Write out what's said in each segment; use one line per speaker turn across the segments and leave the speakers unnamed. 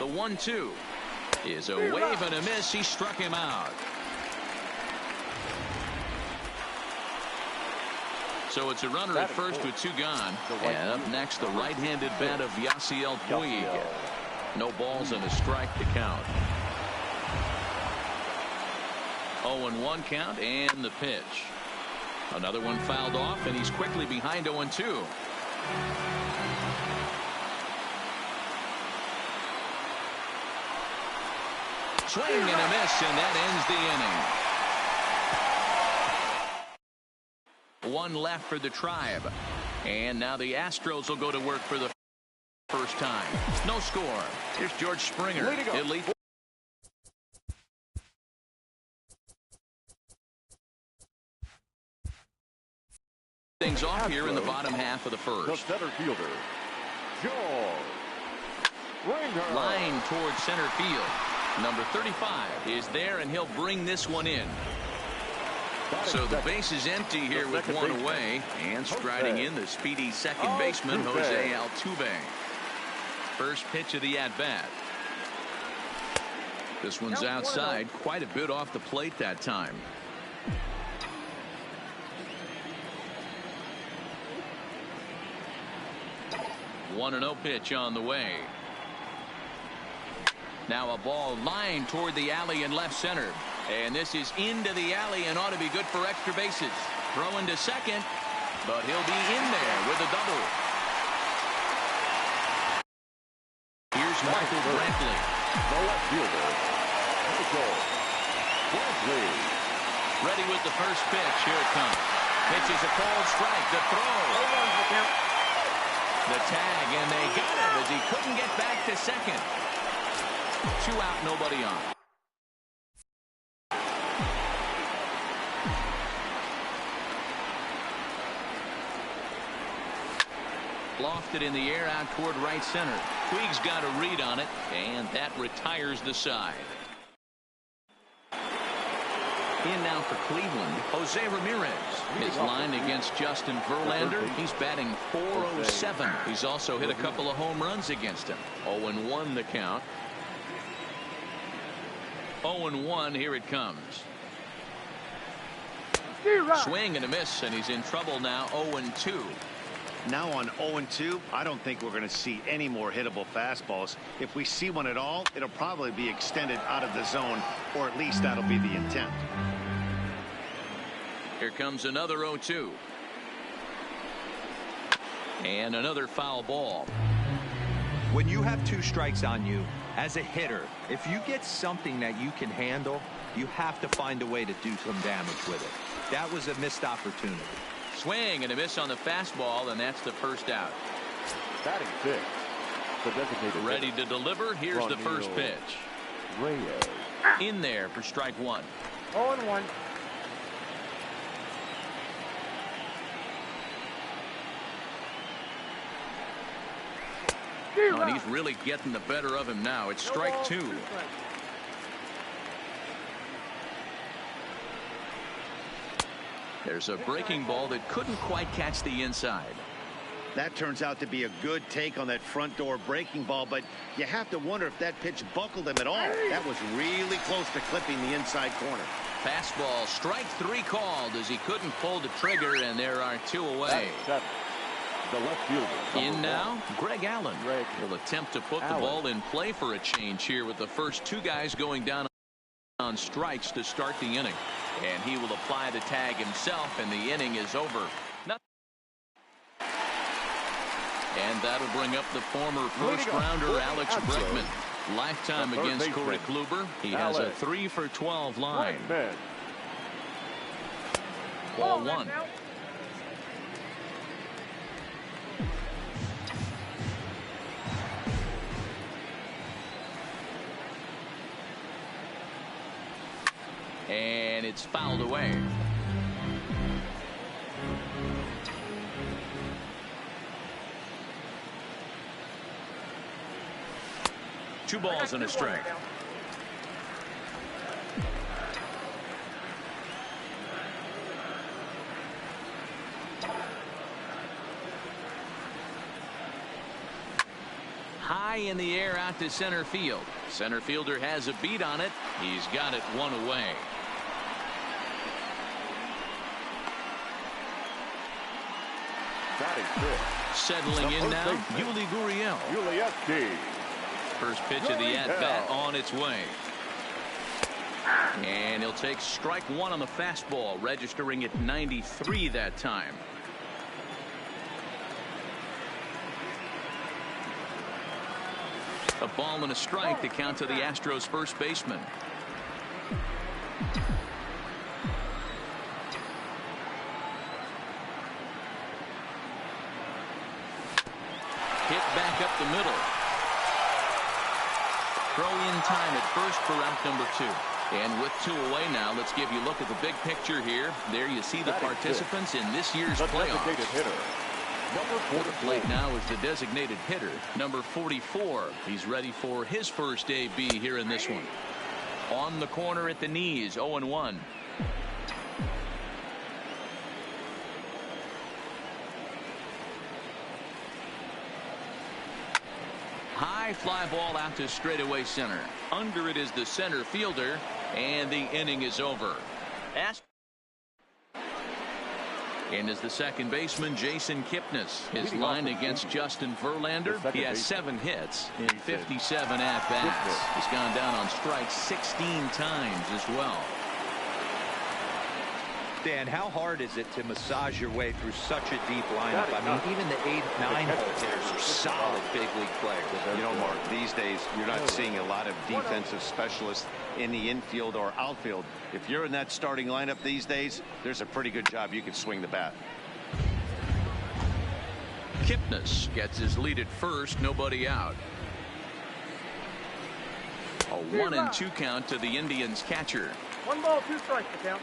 The 1-2 is a wave and a miss. He struck him out. So it's a runner at first with 2 gone. And up next, the right-handed bat of Yasiel Puig. No balls and a strike to count. 0-1 count and the pitch. Another one fouled off, and he's quickly behind 0-2. Swing and a miss, and that ends the inning. One left for the Tribe. And now the Astros will go to work for the first time. No score. Here's George Springer. Elite. Things off here in the bottom half of the first.
The center fielder, George Springer.
Line towards center field. Number 35 is there, and he'll bring this one in. So the base is empty here with one away, and striding in the speedy second baseman, Jose Altuve. First pitch of the at-bat. This one's outside, quite a bit off the plate that time. 1-0 pitch on the way. Now a ball lined toward the alley in left center. And this is into the alley and ought to be good for extra bases. Throwing to second, but he'll be in there with a double. Here's Michael Brantley.
The left fielder, Michael Brantley.
Ready with the first pitch. Here it comes. Pitch is a cold strike. The throw. The tag, and they got him as he couldn't get back to second. 2 out, nobody on. Lofted in the air out toward right center. Puig's got a read on it, and that retires the side. In now for Cleveland, Jose Ramirez. His line against Justin Verlander. He's batting .407. He's also hit a couple of home runs against him. 0-1 the count. 0-1, here it comes. Swing and a miss, and he's in trouble now. 0-2.
Now on 0-2, I don't think we're going to see any more hittable fastballs. If we see one at all, it'll probably be extended out of the zone, or at least that'll be the intent.
Here comes another 0-2. And another foul ball.
When you have 2 strikes on you, as a hitter, if you get something that you can handle, you have to find a way to do some damage with it. That was a missed opportunity.
Swing and a miss on the fastball, and that's the first out.
Batting 6. The designated
ready to deliver. Here's the first pitch.
Reyes.
In there for strike 1.
0-1.
And he's really getting the better of him now. It's strike 2. There's a breaking ball that couldn't quite catch the inside.
That turns out to be a good take on that front door breaking ball, but you have to wonder if that pitch buckled him at all. That was really close to clipping the inside corner.
Fastball, strike 3 called as he couldn't pull the trigger, and there are 2 away.
The left fielder.
In now, Greg Allen will attempt to put the ball in play for a change here with the first 2 guys going down on strikes to start the inning. And he will apply the tag himself, and the inning is over. And that'll bring up the former first-rounder Alex Bregman. Lifetime against Corey Kluber. He has a 3-for-12 line. Ball 1. And it's fouled away. Two balls and a strike. High in the air out to center field. Center fielder has a beat on it. He's got it one away. Settling in now, Yuli Gurriel. First pitch of the at-bat on its way. And he'll take strike one on the fastball, registering at 93 that time. A ball and a strike to count to the Astros first baseman. Hit back up the middle. Throw in time at first for out number 2. And with 2 away now, let's give you a look at the big picture here. There you see the participants in this year's playoffs. For the plate now is the designated hitter, number 44. He's ready for his first AB here in this one. On the corner at the knees, 0-1. High fly ball out to straightaway center. Under it is the center fielder, and the inning is over. In is the second baseman, Jason Kipnis. His line against Justin Verlander. He has 7 hits in 57 at-bats. He's gone down on strikes 16 times as well.
Dan, how hard is it to massage your way through such a deep lineup? I mean, even the 8, 9-hole hitters are solid big league players.
You know, Mark, these days you're not seeing a lot of defensive specialists in the infield or outfield. If you're in that starting lineup these days, there's a pretty good job you can swing the bat.
Kipnis gets his lead at first, nobody out. A 1-2 count to the Indians catcher.
1 ball, 2 strikes to count.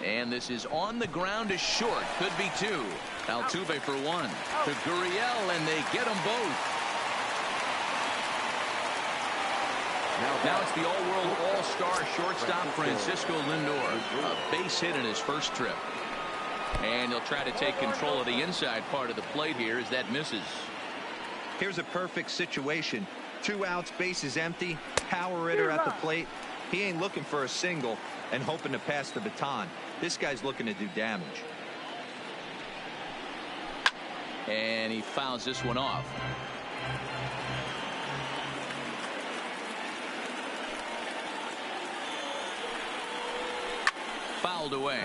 And this is on the ground is short. Could be 2. Altuve for 1. To Gurriel, and they get them both. Now it's the all-world all-star shortstop Francisco Lindor. A base hit in his first trip. And he'll try to take control of the inside part of the plate here as that misses.
Here's a perfect situation. 2 outs, bases empty, power hitter at the plate. He ain't looking for a single and hoping to pass the baton. This guy's looking to do damage.
And he fouls this one off. Fouled away.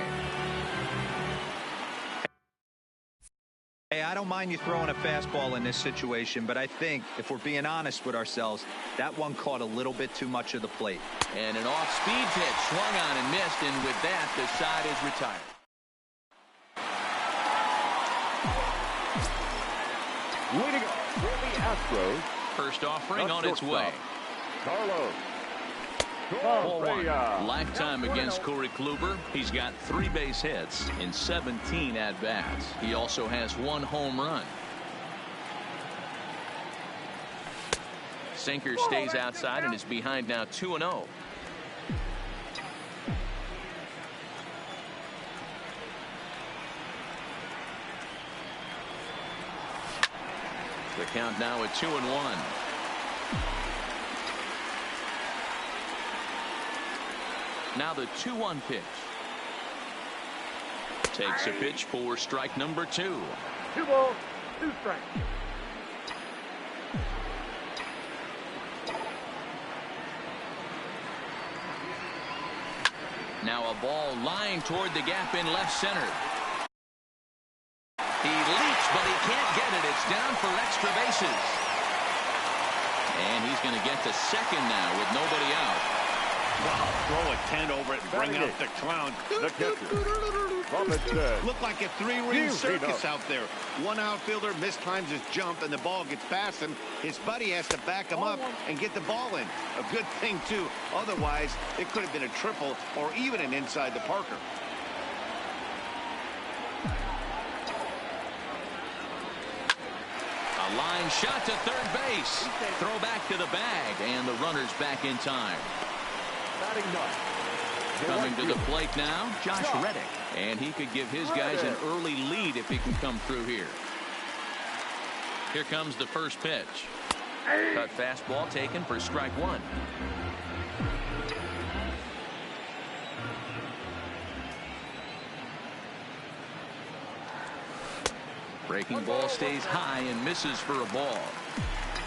Hey, I don't mind you throwing a fastball in this situation, but I think if we're being honest with ourselves, that one caught a little bit too much of the plate.
And an off-speed pitch swung on and missed, and with that, the side is retired.
Leading up for the Astros.
First offering on its way.
Carlos.
Ball 1. Lifetime against Corey Kluber. He's got 3 base hits in 17 at-bats. He also has 1 home run. Sinker stays outside and is behind now 2-0. The count now at 2-1. Now the 2-1 pitch. Takes a pitch for strike number 2.
2 balls, 2 strikes.
Now a ball lined toward the gap in left center. He leaps, but he can't get it. It's down for extra bases. And he's going to get to second now with nobody out.
Wow, throw a tent over it and bring out the clown.
The catcher.
Look like a 3-ring circus out there. One outfielder mistimes his jump and the ball gets past him. His buddy has to back him up and get the ball in. A good thing, too. Otherwise, it could have been a triple or even an inside the Parker.
A line shot to third base. Throw back to the bag, and the runner's back in time. Coming to the plate now, Josh Reddick. And he could give his guys an early lead if he can come through here. Here comes the first pitch. Cut fastball taken for strike one. Breaking ball stays high and misses for a ball.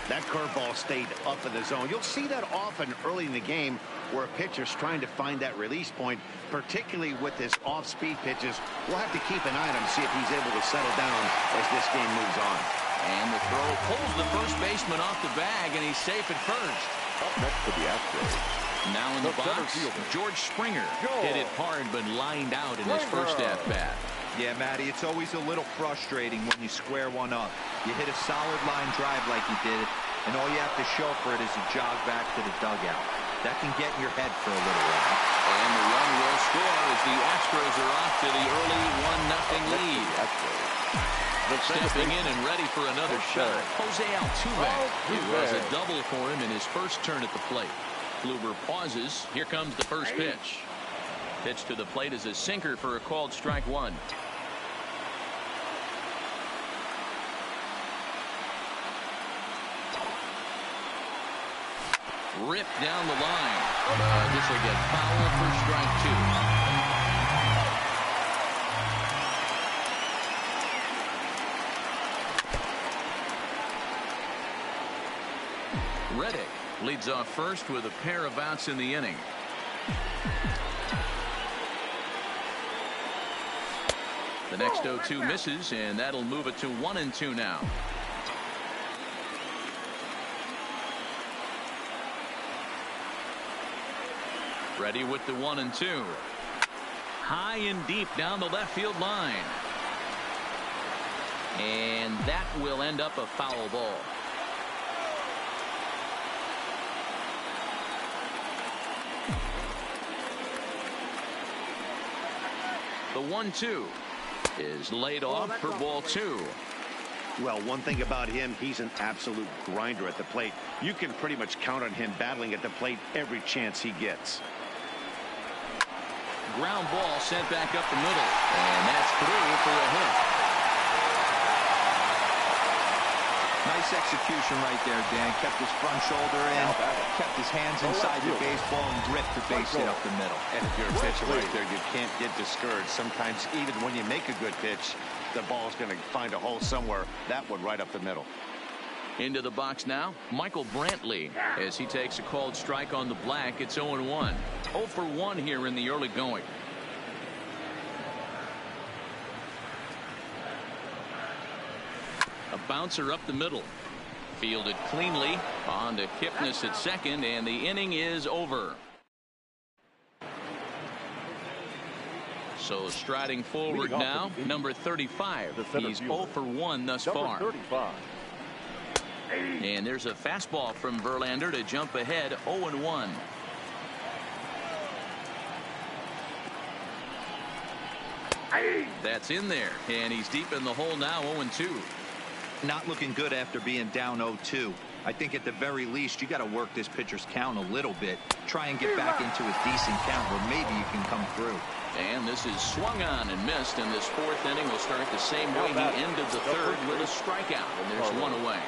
That curveball stayed up in the zone. You'll see that often early in the game where a pitcher's trying to find that release point, particularly with his off-speed pitches. We'll have to keep an eye on him, see if he's able to settle down as this game moves on.
And the throw pulls the first baseman off the bag, and he's safe at first.
Up next to the Astros.
Now in the box, George Springer hit it hard but lined out in his first at-bat.
Yeah, Matty, it's always a little frustrating when you square one up. You hit a solid line drive like you did, and all you have to show for it is a jog back to the dugout. That can get in your head for a little while.
And the run will score as the Astros are off to the early 1-0 lead. Stepping in and ready for another shot, Jose Altuve. It was a double for him in his first turn at the plate. Kluber pauses. Here comes the first pitch. Pitch to the plate is a sinker for a called strike one. Ripped down the line. This will get foul for strike two. Reddick leads off first with a pair of outs in the inning. The next 0-2 misses, and that'll move it to 1-2 now. Ready with the 1-2. High and deep down the left field line. And that will end up a foul ball. The 1-2 is laid off for ball two.
Well, one thing about him, he's an absolute grinder at the plate. You can pretty much count on him battling at the plate every chance he gets.
Ground ball sent back up the middle, and that's through for a hit.
Nice execution right there, Dan. Kept his front shoulder in, kept his hands inside the baseball, and ripped the base hit up the middle.
And if you're a pitcher right there, you can't get discouraged. Sometimes even when you make a good pitch, the ball's going to find a hole somewhere. That one right up the middle.
Into the box now, Michael Brantley, as he takes a called strike on the black. It's 0-1. 0 for 1 here in the early going. A bouncer up the middle. Fielded cleanly. On to Kipnis at second, and the inning is over. So striding forward now, number 35. He's 0 for 1 thus far.
35.
And there's a fastball from Verlander to jump ahead 0-1. That's in there, and he's deep in the hole now, 0-2.
Not looking good after being down 0-2. I think at the very least you got to work this pitcher's count a little bit. Try and get back into a decent count where maybe you can come through.
And this is swung on and missed, and this fourth inning will start the same way he ended the third with a strikeout, and there's one away.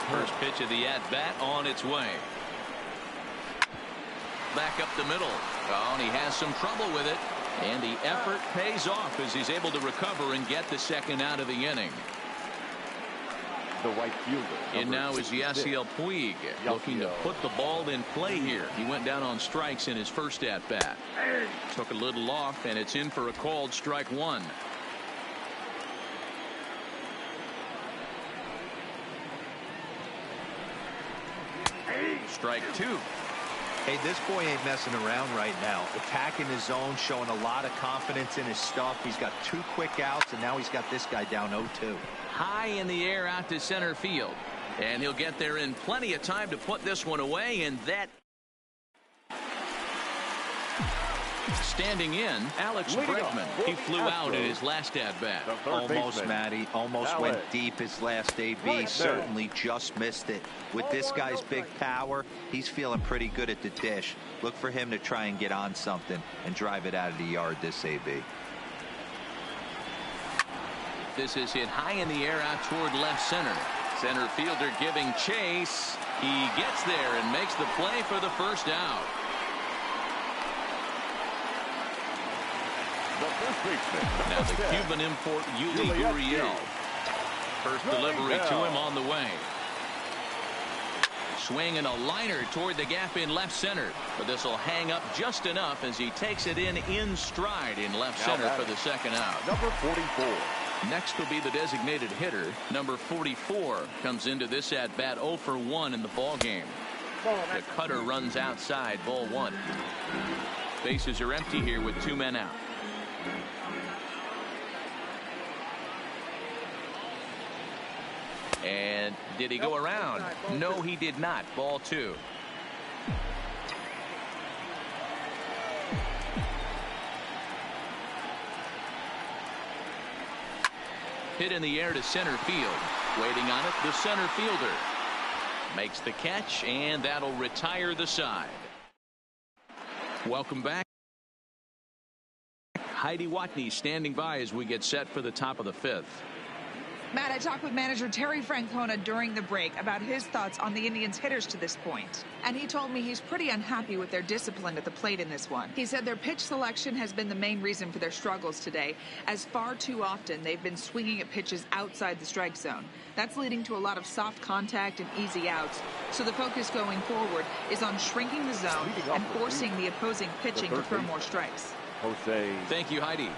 First pitch of the at-bat on its way. Back up the middle. Oh, and he has some trouble with it. And the effort pays off as he's able to recover and get the second out of the inning.
The right fielder.
And now is Yasiel Puig looking to put the ball in play here. He went down on strikes in his first at-bat. Took a little off, and it's in for a called strike one. Strike two.
Hey, this boy ain't messing around right now. Attacking his zone, showing a lot of confidence in his stuff. He's got 2 quick outs, and now he's got this guy down 0-2.
High in the air out to center field. And he'll get there in plenty of time to put this one away, and that... Standing in, Alex Bregman. He flew out in his last at-bat.
Almost, Matty. Almost went deep his last AB. Certainly just missed it. With this guy's big power, he's feeling pretty good at the dish. Look for him to try and get on something and drive it out of the yard this AB.
This is hit high in the air out toward left center. Center fielder giving chase. He gets there and makes the play for the first out.
The first baseman.
Now the Cuban import Yuli Gurriel. First delivery to him on the way. Swing and a liner toward the gap in left center. But this will hang up just enough as he takes it in stride in left center for the second out.
Number 44.
Next will be the designated hitter. Number 44 comes into this at bat 0 for 1 in the ball game. The cutter runs outside, ball 1. Bases are empty here with 2 men out. And did he go around? No, he did not. Ball 2. Hit in the air to center field. Waiting on it, the center fielder makes the catch, and that'll retire the side. Welcome back. Heidi Watney standing by as we get set for the top of the 5th.
Matt, I talked with manager Terry Francona during the break about his thoughts on the Indians' hitters to this point. And he told me he's pretty unhappy with their discipline at the plate in this one. He said their pitch selection has been the main reason for their struggles today, as far too often they've been swinging at pitches outside the strike zone. That's leading to a lot of soft contact and easy outs. So the focus going forward is on shrinking the zone and forcing the opposing pitching to throw more strikes.
Thank you, Heidi.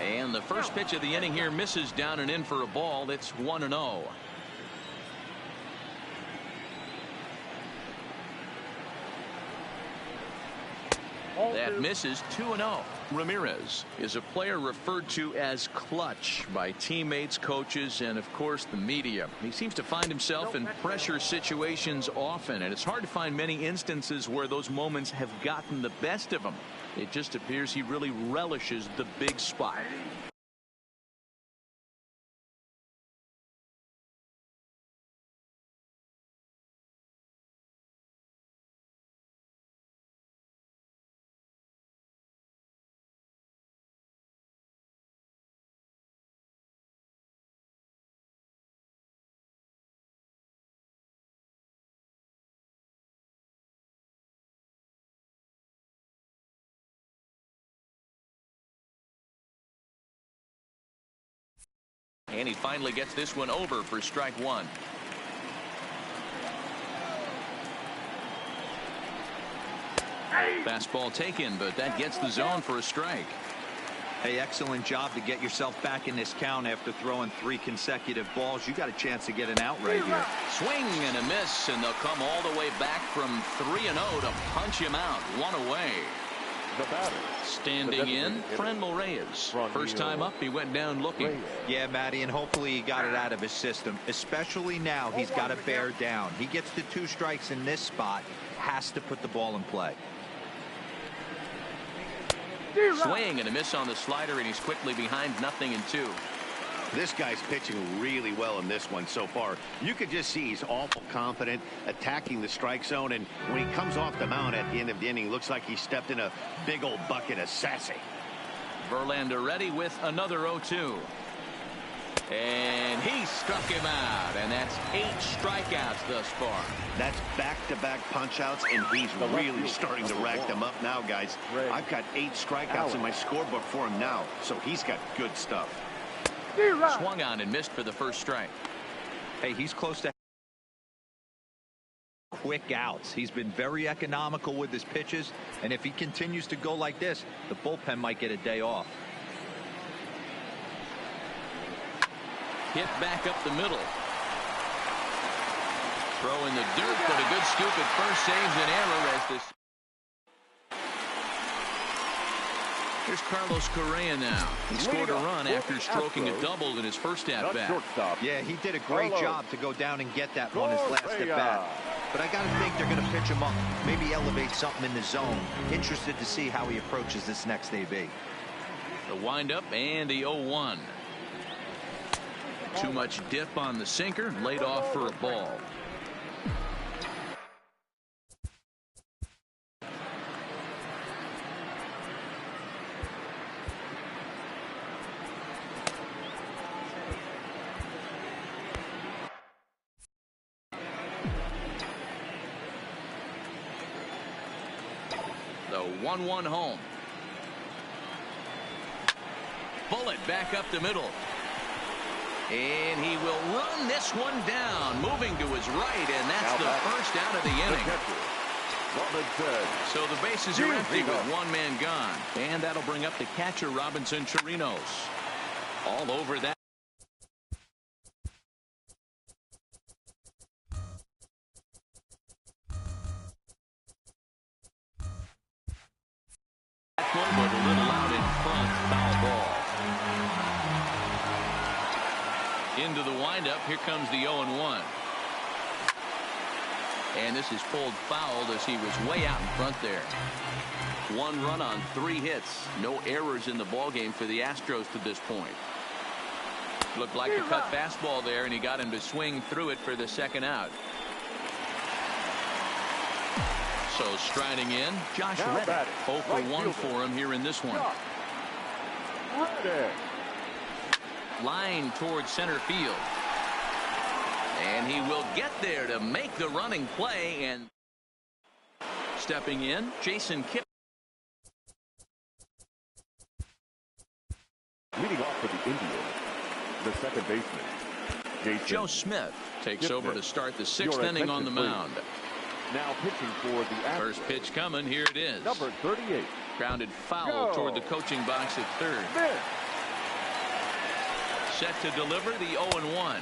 And the first pitch of the inning here misses down and in for a ball. It's 1-0. That misses 2-0. Ramirez is a player referred to as clutch by teammates, coaches, and of course the media. He seems to find himself in pressure situations often, and it's hard to find many instances where those moments have gotten the best of him. It just appears he really relishes the big spot. And he finally gets this one over for strike 1. Fastball taken, but that gets the zone for a strike.
Hey, excellent job to get yourself back in this count after throwing 3 consecutive balls. You got a chance to get an out right here.
Swing and a miss, and they'll come all the way back from 3-0 to punch him out. 1 away.
The batter.
Standing in, Franmil Reyes. First time up, he went down looking.
Yeah, Matty, and hopefully he got it out of his system. Especially now, he's got to bear down. He gets the 2 strikes in this spot, has to put the ball in play.
Swing and a miss on the slider, and he's quickly behind 0-2.
This guy's pitching really well in this one so far. You could just see he's awful confident attacking the strike zone, and when he comes off the mound at the end of the inning, looks like he stepped in a big old bucket of sassy.
Verlander ready with another 0-2. And he struck him out, and that's 8 strikeouts thus far.
That's back-to-back punch-outs, and he's really starting to rack them up now, guys. I've got 8 strikeouts in my scorebook for him now, so he's got good stuff.
Swung on and missed for the first strike.
Hey, he's close to quick outs. He's been very economical with his pitches, and if he continues to go like this, the bullpen might get a day off.
Hit back up the middle. Throw in the dirt, but a good scoop at first saves an error as this. Here's Carlos Correa now. He scored a run after stroking a double in his first at-bat.
Yeah, he did a great job to go down and get that one his last at-bat. But I got to think they're going to pitch him up, maybe elevate something in the zone. Interested to see how he approaches this next AB.
The windup and the 0-1. Too much dip on the sinker, laid off for a ball. 1-1 home. Bullet back up the middle. And he will run this one down, moving to his right, and that's the first out of the inning. So the bases are empty with one man gone. And that'll bring up the catcher, Robinson Chirinos. All over that. One, but a little out in front, foul ball. Into the windup, here comes the 0-1. And this is pulled fouled as he was way out in front there. 1 run on 3 hits. No errors in the ballgame for the Astros to this point. Looked like a cut fastball there, and he got him to swing through it for the second out. So striding in, Josh Reddick. 0 for 1 for him here in this one. Line towards center field. And he will get there to make the running play. And stepping in, Jason Kipp.
Leading off for the Indians, the second baseman,
Joe Smith takes over to start the 6th inning on the mound.
Now pitching for the Astros.
First pitch coming. Here it is.
Number 38.
Grounded foul toward the coaching box at third. Set to deliver the 0-1.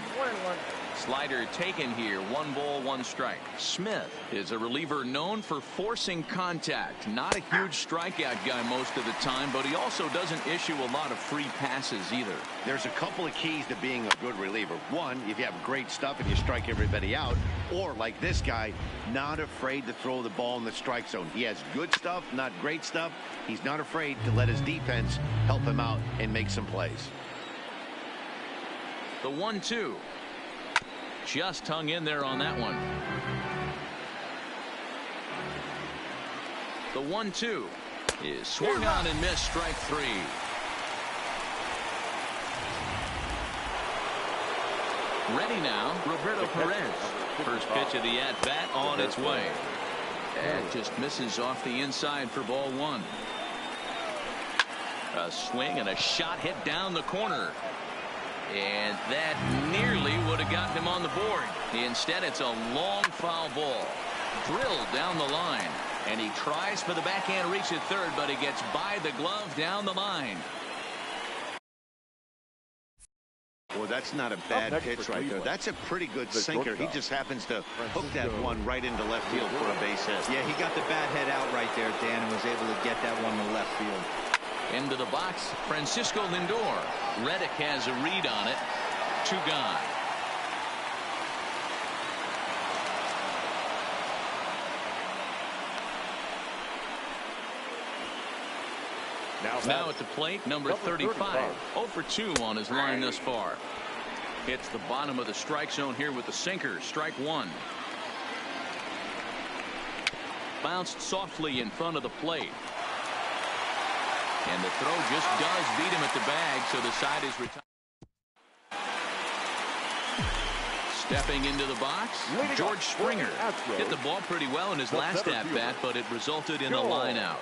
Slider taken here. 1 ball, 1 strike. Smith is a reliever known for forcing contact. Not a huge strikeout guy most of the time, but he also doesn't issue a lot of free passes either.
There's a couple of keys to being a good reliever. One, if you have great stuff and you strike everybody out, or like this guy, not afraid to throw the ball in the strike zone. He has good stuff, not great stuff. He's not afraid to let his defense help him out and make some plays.
The 1-2. Just hung in there on that one. The 1-2 is swung on and missed, strike 3. Ready now, Roberto Perez. First pitch of the at-bat on its way. And just misses off the inside for ball 1. A swing and a shot hit down the corner. And that nearly would have gotten him on the board. Instead, it's a long foul ball. Drilled down the line. And he tries for the backhand reach at third, but he gets by the glove down the line.
Well, that's not a bad pitch right there. That's a pretty good sinker. He just happens to hook that one right into left field for a base hit.
Yeah, he got the bat head out right there, Dan, and was able to get that one to left field.
Into the box, Francisco Lindor. Reddick has a read on it. 2 gone. Now at the plate, number 35. 0 for 2 on his line thus far. Hits the bottom of the strike zone here with the sinker. Strike 1. Bounced softly in front of the plate. And the throw just does beat him at the bag, so the side is retired. Stepping into the box, George Springer hit the ball pretty well in his last at-bat, but it resulted in a line out.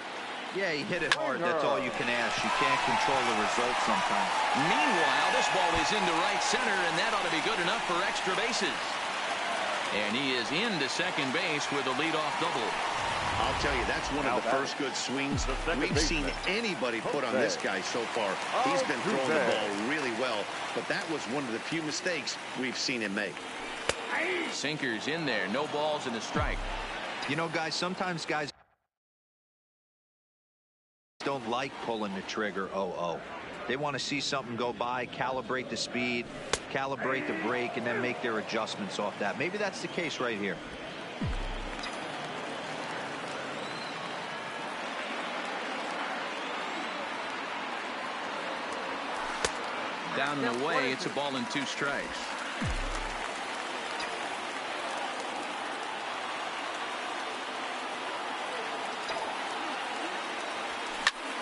Yeah, he hit it hard. That's all you can ask. You can't control the result sometimes.
Meanwhile, this ball is into right center, and that ought to be good enough for extra bases. And he is into second base with a leadoff double.
I'll tell you, that's one of the first good swings we've seen anybody put on this guy so far. He's been throwing the ball really well, but that was one of the few mistakes we've seen him make.
Sinkers in there, no balls and a strike.
You know, guys, sometimes guys don't like pulling the trigger 0-0. They want to see something go by, calibrate the speed, calibrate the brake, and then make their adjustments off that. Maybe that's the case right here.
Down and away, it's a ball and 2 strikes.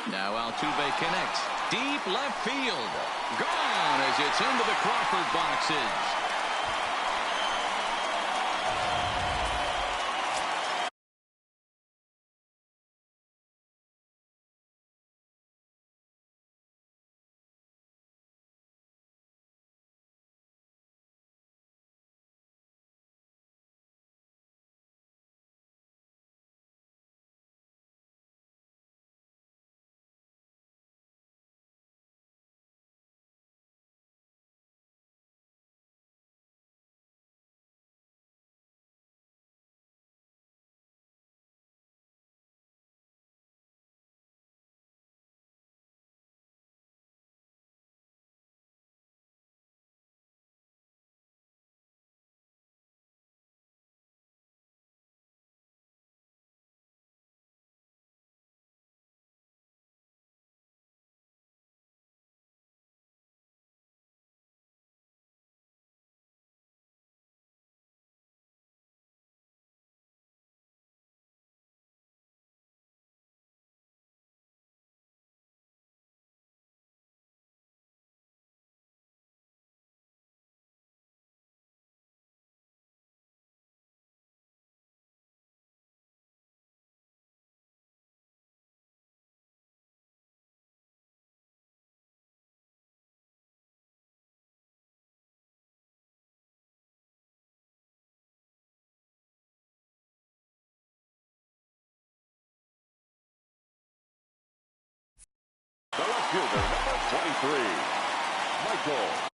Now Altuve connects. Deep left field. Gone as it's into the Crawford boxes.
fielder, number 23, Michael.